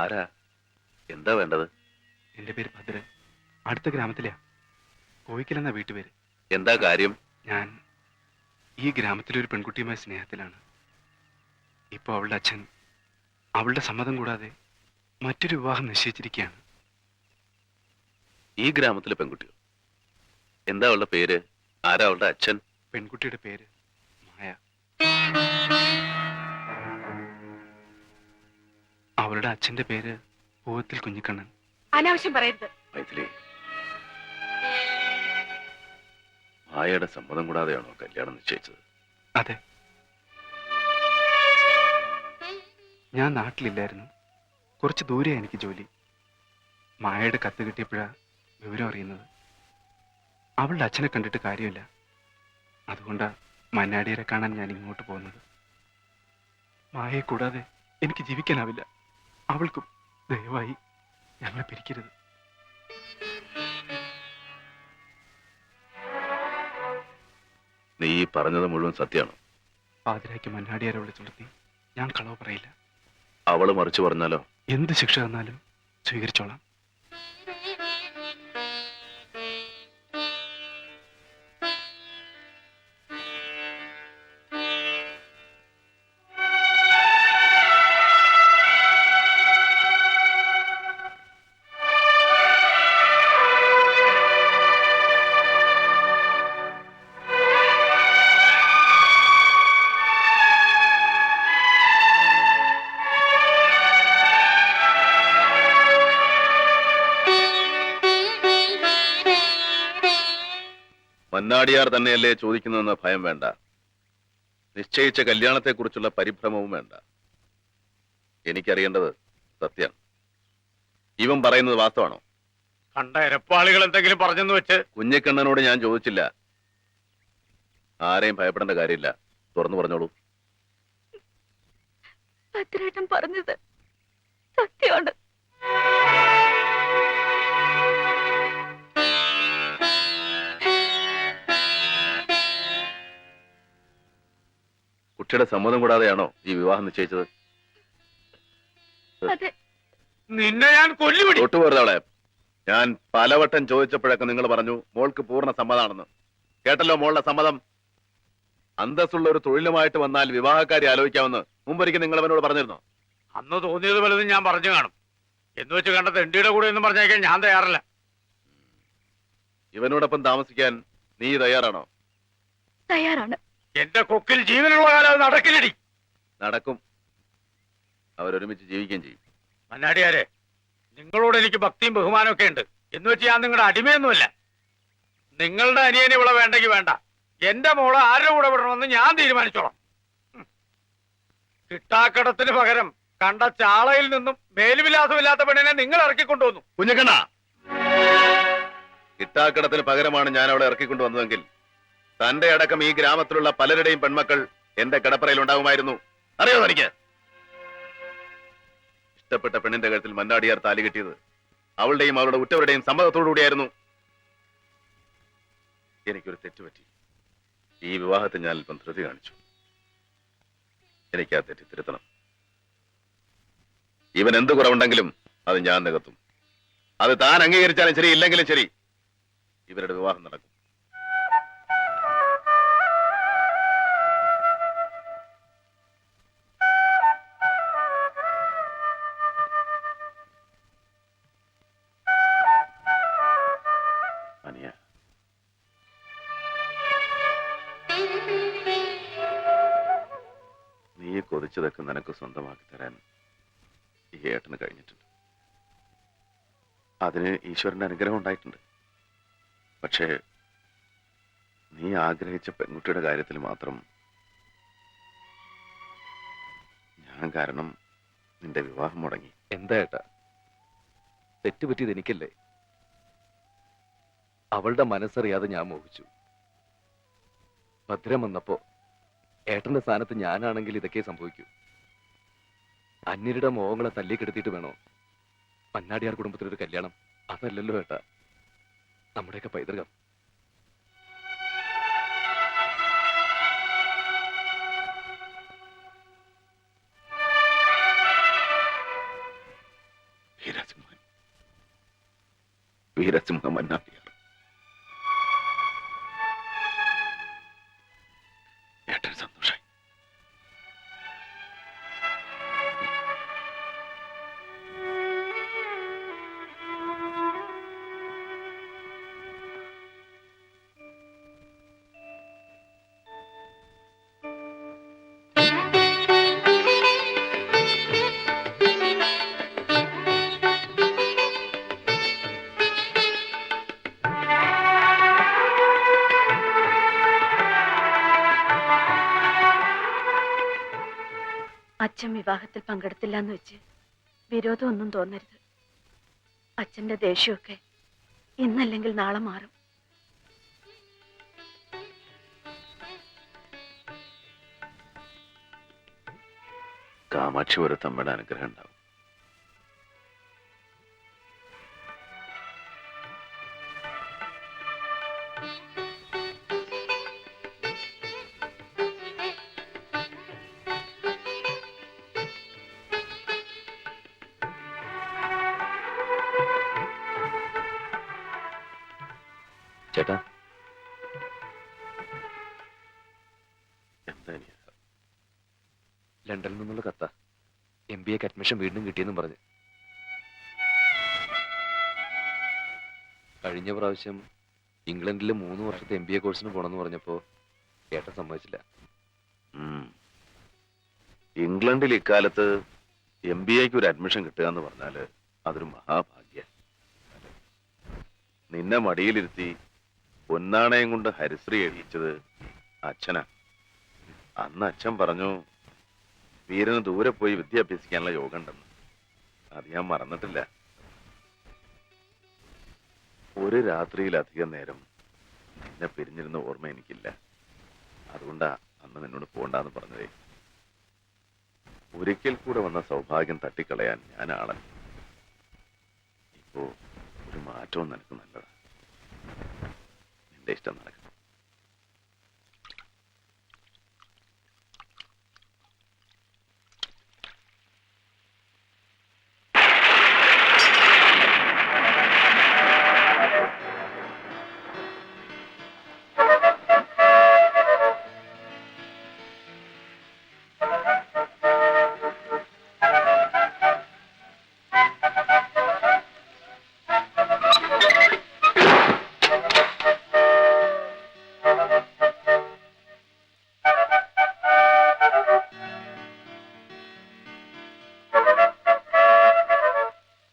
ആരാ? എന്താ വേണ്ടത്? എന്റെ പേര് ഭദ്രൻ. അടുത്ത ഗ്രാമത്തിലെയാ. കോയിക്കലെന്ന വീട്ടുപേര്. എന്താ കാര്യം? ഞാൻ ഈ ഗ്രാമത്തിലെ ഒരു പെൺകുട്ടിയുമായി സ്നേഹത്തിലാണ്. ഇപ്പോൾ അവളുടെ അച്ഛൻ അവളുടെ സമ്മതം കൂടാതെ മറ്റൊരു വിവാഹം നിശ്ചയിച്ചിരിക്കുകയാണ്. ഈ ഗ്രാമത്തിലെ പെൺകുട്ടിയോ? എന്താ അവളുടെ പേര്? ആരാ അവളുടെ അച്ഛൻ? പെൺകുട്ടിയുടെ പേര് മായ. അവളുടെ അച്ഛന്റെ പേര് പൂവത്തിൽ കുഞ്ഞിക്കണ്ണൻ. അനാവശ്യം പറയരുത്. മൈഥിലി, മായയുടെ സമ്മതം കൂടാതെയാണോ കല്യാണം നിശ്ചയിച്ചത്? അതെ. ഞാൻ നാട്ടിലില്ലായിരുന്നു. കുറച്ച് ദൂരെ എനിക്ക് ജോലി. മായയുടെ കത്ത് കിട്ടിയപ്പോഴാ വിവരം അറിയുന്നത്. അവളുടെ അച്ഛനെ കണ്ടിട്ട് കാര്യമില്ല. അതുകൊണ്ടാ മന്നാടിയരെ കാണാൻ ഞാൻ ഇങ്ങോട്ട് പോകുന്നത്. മായയെ കൂടാതെ എനിക്ക് ജീവിക്കാനാവില്ല. അവൾക്കും ദയവായി ഞങ്ങളെ പിരിക്കരുത്. നീ ഈ പറഞ്ഞത് മുഴുവൻ സത്യമാണോ? പാതിരായ്ക്ക് മന്നാടിയാരെ വിളിച്ചുണർത്തി ഞാൻ കളവ് പറയില്ല. അവള് മറിച്ച് പറഞ്ഞാലോ? എന്ത് ശിക്ഷ തന്നാലും സ്വീകരിച്ചോളാം. മന്നാടിയാർ തന്നെയല്ലേ ചോദിക്കുന്നതെന്ന ഭയം വേണ്ട. നിശ്ചയിച്ച കല്യാണത്തെക്കുറിച്ചുള്ള പരിഭ്രമവും വേണ്ട. എനിക്കറിയേണ്ടത് സത്യം. ഇവൻ പറയുന്നത് വാസ്തവാണോ? കണ്ട എരപ്പാളികൾ എന്തെങ്കിലും പറഞ്ഞെന്ന് വെച്ച് കുഞ്ഞിക്കണ്ണനോട് ഞാൻ ചോദിച്ചില്ല. ആരെയും ഭയപ്പെടേണ്ട കാര്യമില്ല. തുറന്നു പറഞ്ഞോളൂ. ഭദ്രേട്ടൻ പറഞ്ഞത് സത്യമാണ്. കുട്ടിയുടെ സമ്മതം കൂടാതെയാണോ ഈ വിവാഹം നിശ്ചയിച്ചത്? അതെ. നിന്നെ ഞാൻ കൊല്ലുപിടി. തൊട്ടുപോരുത് അവളെ. ഞാൻ പലവട്ടം ചോദിച്ചപ്പോഴൊക്കെ നിങ്ങൾ പറഞ്ഞു മോൾക്ക് പൂർണ്ണ സമ്മതാണെന്ന്. കേട്ടല്ലോ മോളുടെ സമ്മതം. അന്തസ്സുള്ള ഒരു തൊഴിലുമായിട്ട് വന്നാൽ വിവാഹക്കാരി ആലോചിക്കാമെന്ന് മുമ്പൊരിക്കൽ നിങ്ങൾ അവനോട് പറഞ്ഞിരുന്നോ? അന്ന് തോന്നിയത് പലതും ഞാൻ പറഞ്ഞു കാണും. എന്ന് വെച്ച് കണ്ട തെണ്ടിയുടെ കൂടെ ഒന്നും പറഞ്ഞേക്കാൻ ഞാൻ തയ്യാറല്ല. ഇവനോടൊപ്പം താമസിക്കാൻ നീ തയ്യാറാണോ? തയ്യാറാണ്. എന്റെ കൊക്കിൽ ജീവനുള്ള കാലം അത് നടക്കില്ലടി. നടക്കും. അവരൊരുമിച്ച് ജീവിക്കുകയും ചെയ്യും. മന്നാടിയാരെ, നിങ്ങളോട് എനിക്ക് ഭക്തിയും ബഹുമാനവും ഒക്കെ ഉണ്ട്. എന്ന് വെച്ച് ഞാൻ നിങ്ങളുടെ അടിമയൊന്നുമല്ല. നിങ്ങളുടെ അനിയനെ ഇവിടെ വേണ്ടെങ്കിൽ വേണ്ട. എന്റെ മോള് ആരുടെ കൂടെ വിടണമെന്ന് ഞാൻ തീരുമാനിച്ചോളാം. കിട്ടാക്കടത്തിന് പകരം കണ്ട ചാളയിൽ നിന്നും മേലുവിലാസമില്ലാത്ത പെണ്ണിനെ നിങ്ങൾ ഇറക്കിക്കൊണ്ടുവന്നു. കുഞ്ഞക്കണ്ണ, കിട്ടാക്കടത്തിന് പകരമാണ് ഞാൻ അവളെ ഇറക്കിക്കൊണ്ടുവന്നതെങ്കിൽ തന്റെ അടക്കം ഈ ഗ്രാമത്തിലുള്ള പലരുടെയും പെൺമക്കൾ എന്റെ കിടപ്പറയിൽ ഉണ്ടാകുമായിരുന്നു. അറിയോ എനിക്ക്? ഇഷ്ടപ്പെട്ട പെണ്ണിന്റെ കഴുത്തിൽ മന്നാടിയാർ താലി കെട്ടിയത് അവളുടെയും അവളുടെ ഉറ്റവരുടെയും സമ്മതത്തോടുകൂടിയായിരുന്നു. എനിക്കൊരു തെറ്റുപറ്റി. ഈ വിവാഹത്തിൽ ഞാൻ അല്പം ധൃതി കാണിച്ചു. എനിക്ക് ആ തെറ്റി തിരുത്തണം. ഇവൻ എന്ത് കുറവുണ്ടെങ്കിലും അത് ഞാൻ നികത്തും. അത് താൻ അംഗീകരിച്ചാലും ശരി, ഇല്ലെങ്കിലും ശരി, ഇവരുടെ വിവാഹം നടക്കും. അനിയ, നീ കൊതിച്ചതൊക്കെ നിനക്ക് സ്വന്തമാക്കി തരാൻ ഈ ഏട്ടന് കഴിഞ്ഞിട്ടുണ്ട്. അതിന് ഈശ്വരന്റെ അനുഗ്രഹം ഉണ്ടായിട്ടുണ്ട്. പക്ഷേ നീ ആഗ്രഹിച്ച പെൺകുട്ടിയുടെ കാര്യത്തിൽ മാത്രം ഞാൻ കാരണം നിന്റെ വിവാഹം മുടങ്ങി. എന്താ ഏട്ടാ, തെറ്റുപറ്റിയത് എനിക്കല്ലേ? അവളുടെ മനസ്സറിയാതെ ഞാൻ മോഹിച്ചു. ഭദ്രം വന്നപ്പോ ഏട്ടന്റെ സ്ഥാനത്ത് ഞാനാണെങ്കിൽ ഇതൊക്കെ സംഭവിക്കൂ. അന്യരുടെ മോഹങ്ങളെ തല്ലിക്കെടുത്തിട്ട് വേണോ മന്നാടിയാർ കുടുംബത്തിലൊരു കല്യാണം? അതല്ലല്ലോ ഏട്ടാ നമ്മുടെയൊക്കെ പൈതൃകം. വീരസിംഹ മന്നാടിയാർ. ഏട്ടൻ സന്തോഷായി. അച്ഛൻ വിവാഹത്തിൽ പങ്കെടുത്തില്ല എന്ന് വെച്ച് വിരോധമൊന്നും തോന്നരുത്. അച്ഛന്റെ ദേഷ്യമൊക്കെ ഇന്നല്ലെങ്കിൽ നാളെ മാറും. കാമാക്ഷി ഒരു തമ്മയുടെ അനുഗ്രഹം ഉണ്ടാവും. ചേട്ടാ, എന്താ ഇനി? ലണ്ടനിൽ നിന്നുള്ള കത്ത MBA അഡ്മിഷൻ വീണ്ടും കിട്ടിയെന്നും പറഞ്ഞു. കഴിഞ്ഞ പ്രാവശ്യം ഇംഗ്ലണ്ടിൽ 3 വർഷത്തെ MBA കോഴ്സിന് പോണെന്ന് പറഞ്ഞപ്പോ ഏട്ടൻ സമ്മതിച്ചില്ല. ഇംഗ്ലണ്ടിൽ ഇക്കാലത്ത് MBAക്ക് ഒരു അഡ്മിഷൻ കിട്ടുക എന്ന് പറഞ്ഞാല് അതൊരു മഹാഭാഗ്യ. നിന്നെ മടിയിലിരുത്തി പൊന്നാണയം കൊണ്ട് ഹരിശ്രീ എഴുതിച്ചത് അച്ഛനാ. അന്ന് അച്ഛൻ പറഞ്ഞു വീരന് ദൂരെ പോയി വിദ്യ അഭ്യസിക്കാനുള്ള യോഗം ഉണ്ടെന്ന്. അത് ഞാൻ മറന്നിട്ടില്ല. ഒരു രാത്രിയിലധികം നേരം നിന്നെ പിരിഞ്ഞിരുന്ന ഓർമ്മ എനിക്കില്ല. അതുകൊണ്ടാ അന്ന് നിന്നോട് പോണ്ടെന്ന് പറഞ്ഞതേ. ഒരിക്കൽ കൂടെ വന്ന സൗഭാഗ്യം തട്ടിക്കളയാൻ ഞാൻ ആളല്ല. ഇപ്പോ ഒരു മാറ്റവും നിനക്ക് നല്ലതാ. നിന്റെ ഇഷ്ടം നടക്കും.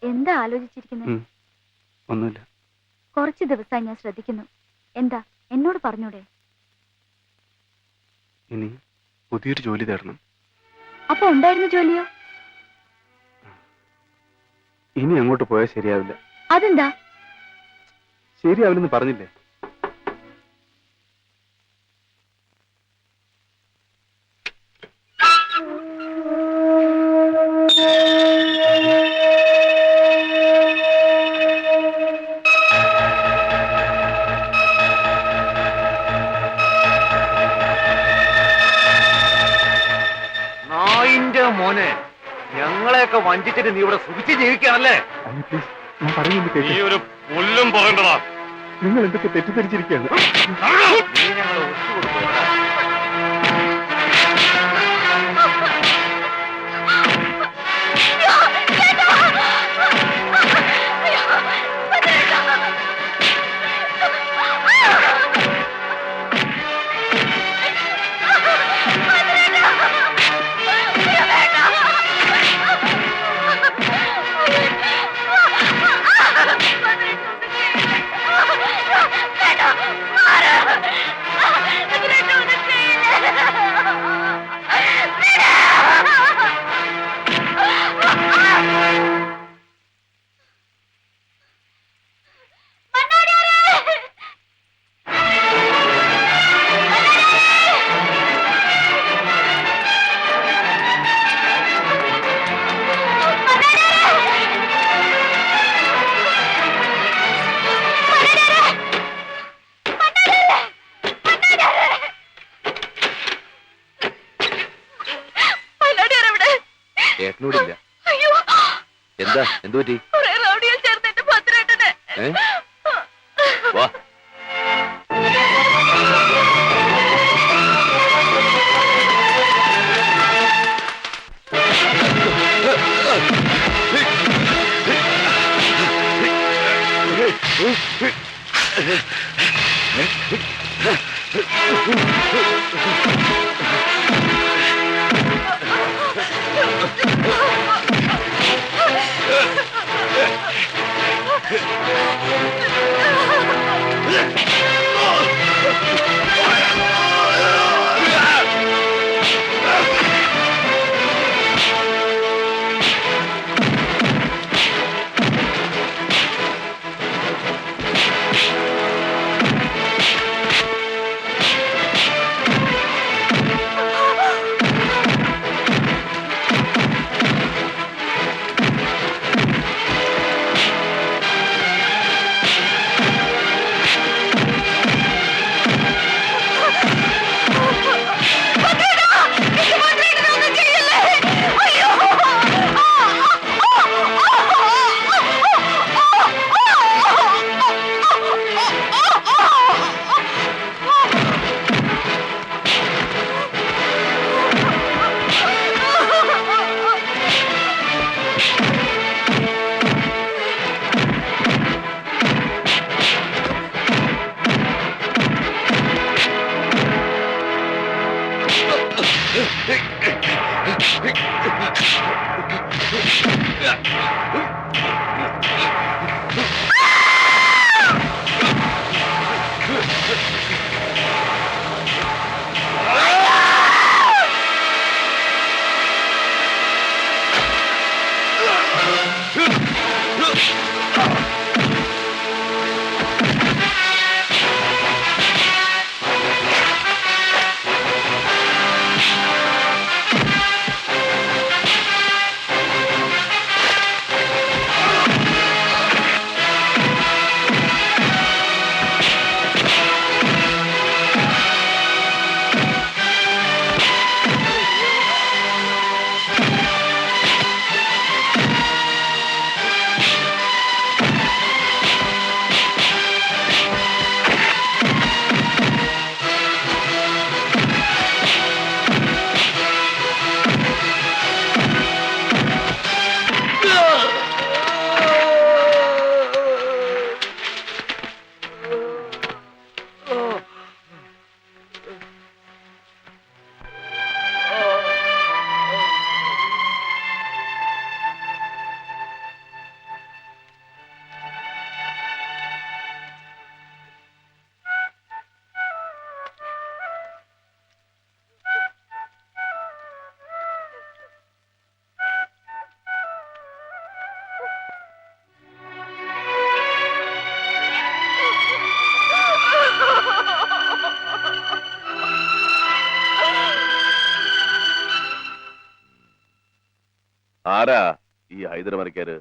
എന്താ ആലോചിച്ചിരിക്കുന്നത്? ഒന്നുമില്ല. കുറച്ച് ദിവസമായി ഞാൻ ശ്രദ്ധിക്കുന്നു. എന്താ എന്നോട് പറഞ്ഞൂടെ? ഇനി പുതിയൊരു ജോലി തേടണം. അപ്പൊ ഉണ്ടായിരുന്ന ജോലിയോ? ഇനി അങ്ങോട്ട് പോയാൽ ശരിയാവില്ല. അതെന്താ? ശരിയാവില്ലെന്ന് പറഞ്ഞില്ലേ? നായിന്റെ മോനെ, ഞങ്ങളെയൊക്കെ വഞ്ചിച്ചിട്ട് നീ ഇവിടെ സുഖിച്ച് ജീവിക്കുകയാണല്ലേ? പ്ലീസ്, ഞാൻ പറയുന്നത് കേൾക്ക്. നീ ഒരു പുല്ലും പറയണ്ടടാ. നിങ്ങൾ എന്തൊക്കെ തെറ്റിദ്ധരിച്ചിരിക്കുകയാണ്. നീ ഞങ്ങളെ ഒത്തുകൊടുക്കും. ഏട്ടനോടില്ല. എന്താ എന്തു പറ്റി? റൗഡികൾ ചേർന്ന് എന്റെ ഭദ്രേട്ടനെ ഏ വാ ആരാ ഈ ഹൈദരമരക്കാര്?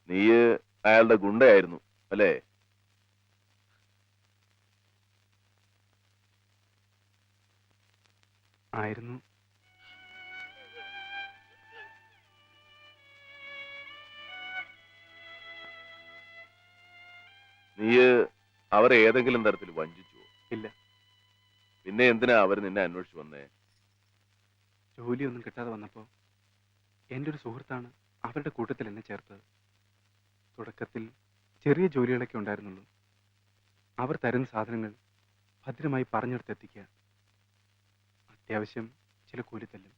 നീ അയാളുടെ ഗുണ്ടയായിരുന്നു അല്ലേ? ആയിരുന്നു. നീ അവരെ ഏതെങ്കിലും തരത്തിൽ വഞ്ചിച്ചുവോ? ഇല്ല. പിന്നെ എന്തിനാ അവർ നിന്നെ അന്വേഷിച്ചു വന്നേ? ജോലിയൊന്നും കിട്ടാതെ വന്നപ്പോൾ എൻ്റെ ഒരു സുഹൃത്താണ് അവരുടെ കൂട്ടത്തിൽ എന്നെ ചേർത്തത്. തുടക്കത്തിൽ ചെറിയ ജോലികളൊക്കെ ഉണ്ടായിരുന്നുള്ളൂ. അവർ തരുന്ന സാധനങ്ങൾ ഭദ്രമായി പറഞ്ഞെടുത്തെത്തിക്കുക. അത്യാവശ്യം ചില കൂലിത്തല്ലും.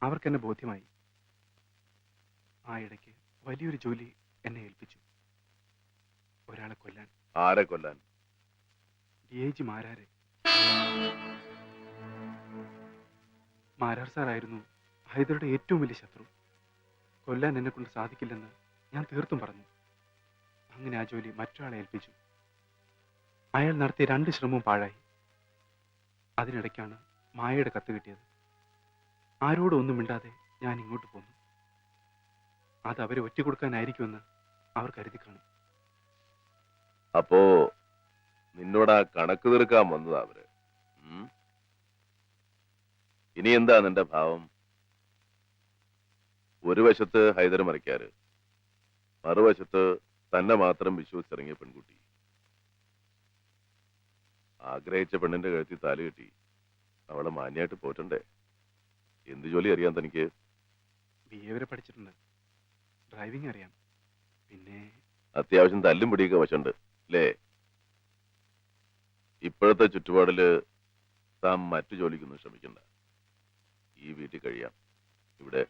അവർക്കെന്നെ ബോധ്യമായി. ആ ഇടയ്ക്ക് വലിയൊരു ജോലി എന്നെ ഏൽപ്പിച്ചു. ഒരാളെ കൊല്ലാൻ. ആരെ കൊല്ലാൻ? DIG മാരാരെ. മാരാർ സാറായിരുന്നു ഹൈദരുടെ ഏറ്റവും വലിയ ശത്രു. കൊല്ലാൻ എന്നെ കൊണ്ട് സാധിക്കില്ലെന്ന് ഞാൻ തീർത്തും പറഞ്ഞു. അങ്ങനെ ആ ജോലി മറ്റൊരാളെ ഏൽപ്പിച്ചു. അയാൾ നടത്തിയ 2 ശ്രമവും പാഴായി. അതിനിടയ്ക്കാണ് മായയുടെ കത്ത് കിട്ടിയത്. ആരോടും ഒന്നും മിണ്ടാതെ ഞാൻ ഇങ്ങോട്ട് പോന്നു. അത് അവരെ ഒറ്റക്കൊടുക്കാനായിരിക്കുമെന്ന് അവർ കരുതി കാണും. അപ്പോ നിന്നോട് ആ കണക്ക് തീർക്കാൻ വന്നതാ അവര്. ഇനി എന്താ നിന്റെ ഭാവം? ഒരു വശത്ത് ഹൈദരമരക്കാര്, മറുവശത്ത് തന്നെ മാത്രം വിശ്വസിച്ചിറങ്ങിയ പെൺകുട്ടി. ആഗ്രഹിച്ച പെണ്ണിന്റെ കഴുത്തിൽ താലി കെട്ടി അവളെ മാന്യമായിട്ട് പോറ്റണ്ടേ? എന്ത് ജോലി അറിയാൻ തനിക്ക്? BA വരെ പഠിച്ചിട്ടുണ്ട്, ഡ്രൈവിംഗ് അറിയാം, പിന്നെ അത്യാവശ്യം തല്ലും പിടിയൊക്കെ വശമുണ്ട് അല്ലേ? ഇപ്പോഴത്തെ ചുറ്റുപാടില് താൻ മറ്റു ജോലിക്കൊന്നും ശ്രമിക്കണ്ട. ഈ വീട്ടിൽ കഴിയാം. ഇവിടെ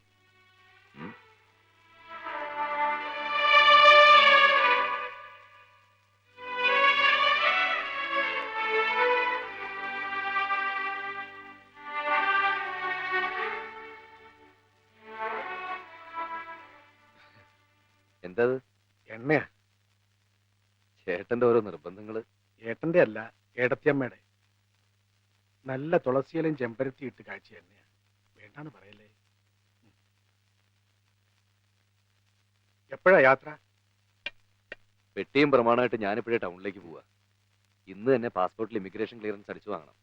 എന്താ എണ്ണയാ. ചേട്ടന്റെ ഓരോ നിർബന്ധങ്ങള്. ഏട്ടന്റെ അല്ല, ഏടത്തിയമ്മയുടെ. നല്ല തുളസിയിലും ചെമ്പരത്തി ഇട്ട് കാഴ്ച എണ്ണയാ. വേണ്ടാന്ന് പറയല്ലേ. എപ്പോഴാ യാത്ര? പെട്ടിയും പ്രമാണമായിട്ട് ഞാനിപ്പോഴേ ടൗണിലേക്ക് പോവാ. ഇന്ന് തന്നെ പാസ്പോർട്ടിൽ ഇമിഗ്രേഷൻ ക്ലിയറൻസ് അടിച്ചു വാങ്ങണം.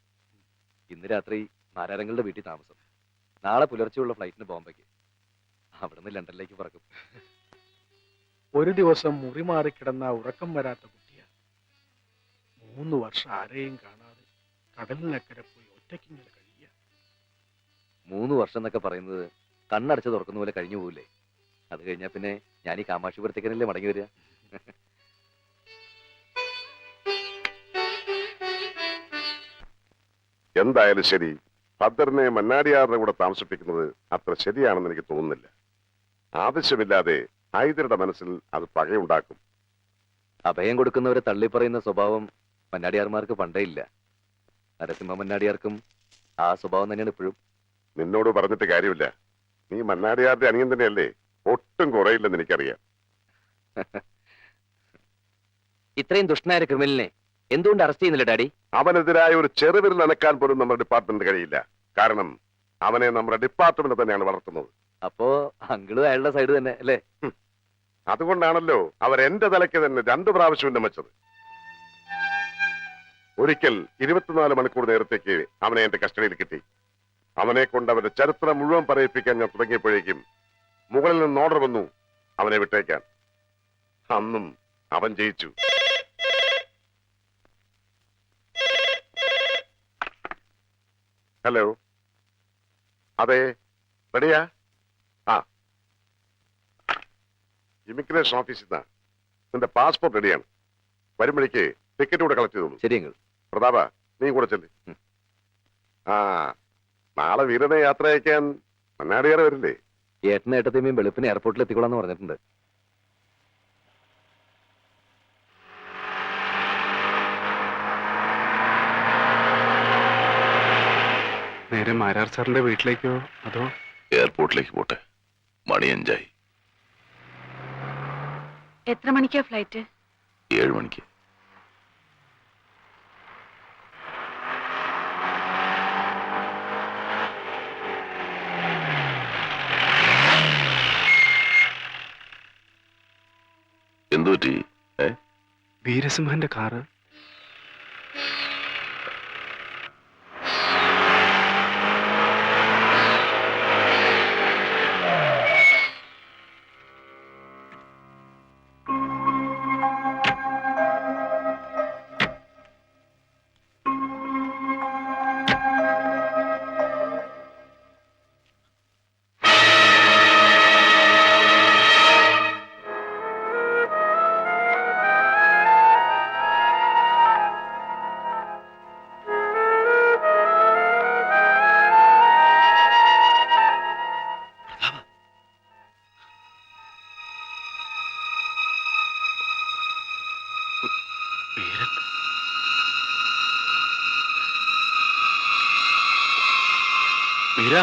ഇന്ന് രാത്രി മാരാരങ്ങളുടെ വീട്ടിൽ താമസം. നാളെ പുലർച്ചെയുള്ള ഫ്ലൈറ്റിന് ബോംബെക്ക്. അവിടുന്ന് ലണ്ടനിലേക്ക് പറക്കും. ഒരു ദിവസം മുറി മാറിക്കിടന്ന ഉറക്കം വരാത്ത കുട്ടിയാ. 3 വർഷം ആരെയും കാണാതെ കടലിനക്കരെ പോയി ഒറ്റയ്ക്കിങ്ങനെ കഴിയുക. 3 വർഷം എന്നൊക്കെ പറയുന്നത് കണ്ണടച്ച് തുറക്കുന്ന പോലെ കഴിഞ്ഞു പോകില്ലേ? അത് കഴിഞ്ഞാൽ പിന്നെ ഞാൻ ഈ കാമാക്ഷിപുരത്തേക്കനല്ലേ മടങ്ങി വരിക. എന്തായാലും ശരി, ഭദ്രനെ മന്നാടിയാറിന്റെ കൂടെ താമസിപ്പിക്കുന്നത് അത്ര ശരിയാണെന്ന് എനിക്ക് തോന്നുന്നില്ല. ആവശ്യമില്ലാതെ ഹൈദരുടെ മനസ്സിൽ അത് പകയുണ്ടാക്കും. അഭയം കൊടുക്കുന്നവരെ തള്ളിപ്പറയുന്ന സ്വഭാവം മന്നാടിയാർമാർക്ക് പണ്ടേ ഇല്ല. നരസിംഹ മന്നാടിയാർക്കും ആ സ്വഭാവം തന്നെയാണ് ഇപ്പോഴും. നിന്നോട് പറഞ്ഞിട്ട് കാര്യമില്ല. നീ മന്നാടിയാറിന്റെ അനിയൻ തന്നെയല്ലേ? ഒട്ടും കുറയില്ലെന്ന് എനിക്കറിയാം. ഇത്രയും ദുഷ്ടനായ ക്രിമിനലിനെ എന്തുകൊണ്ട് അറസ്റ്റ് ചെയ്യുന്നില്ല ഡാഡി? അവനെതിരായ ഒരു ചെറുവിരൽ അനക്കാൻ പോലും നമ്മുടെ ഡിപ്പാർട്ട്മെന്റ് കഴിയില്ല. കാരണം അവനെ നമ്മുടെ ഡിപ്പാർട്ട്മെന്റ് തന്നെയാണ് വളർത്തുന്നത്. അപ്പോ അങ്കിളും അയാളുടെ സൈഡ് തന്നെ അല്ലേ? അതുകൊണ്ടാണല്ലോ അവർ എന്റെ തലയ്ക്ക് തന്നെ 2 പ്രാവശ്യം ഉന്നമിച്ചത്. ഒരിക്കൽ 24 മണിക്കൂർ നേരത്തേക്ക് അവനെ എന്റെ കസ്റ്റഡിയിൽ കിട്ടി. അവനെ കൊണ്ട് അവന്റെ ചരിത്രം മുഴുവൻ പറയിപ്പിക്കാൻ ഞാൻ തുടങ്ങിയപ്പോഴേക്കും മുകളിൽ നിന്ന് ഓർഡർ വന്നു അവനെ വിട്ടേക്കാൻ. അന്നും അവൻ ജയിച്ചു. ഹലോ, അതെ, റെഡിയാ? ആ, ഇമിഗ്രേഷൻ ഓഫീസിൽ നിന്നാ. നിന്റെ പാസ്പോർട്ട് റെഡിയാണ്. വരുമ്പോഴേക്ക് ടിക്കറ്റ് കൂടെ കളക്ട് ചെയ്തോളൂ. ശരി അങ്കിൾ. പ്രതാപ, നീ കൂടെ ചെല്ല്. ആ, നാളെ വീരനെ യാത്ര അയക്കാൻ മണ്ണാടിയാറ് വരില്ലേ? ഏട്ടനും ഏട്ടത്തെയും വെളുപ്പിന് എയർപോർട്ടിൽ എത്തിക്കോളാന്ന് പറഞ്ഞിട്ടുണ്ട്. നേരെ മാരാർ സാറിന്റെ വീട്ടിലേക്കോ അതോ? എയർപോർട്ടിലേക്ക് പോട്ടെ. മണി 5 എത്ര മണിക്കാ ഫ്ലൈറ്റ്? 7 മണിക്ക്. എന്തുപറ്റി? വീരസിംഹന്റെ കാറ്. വീരൻ. വീര.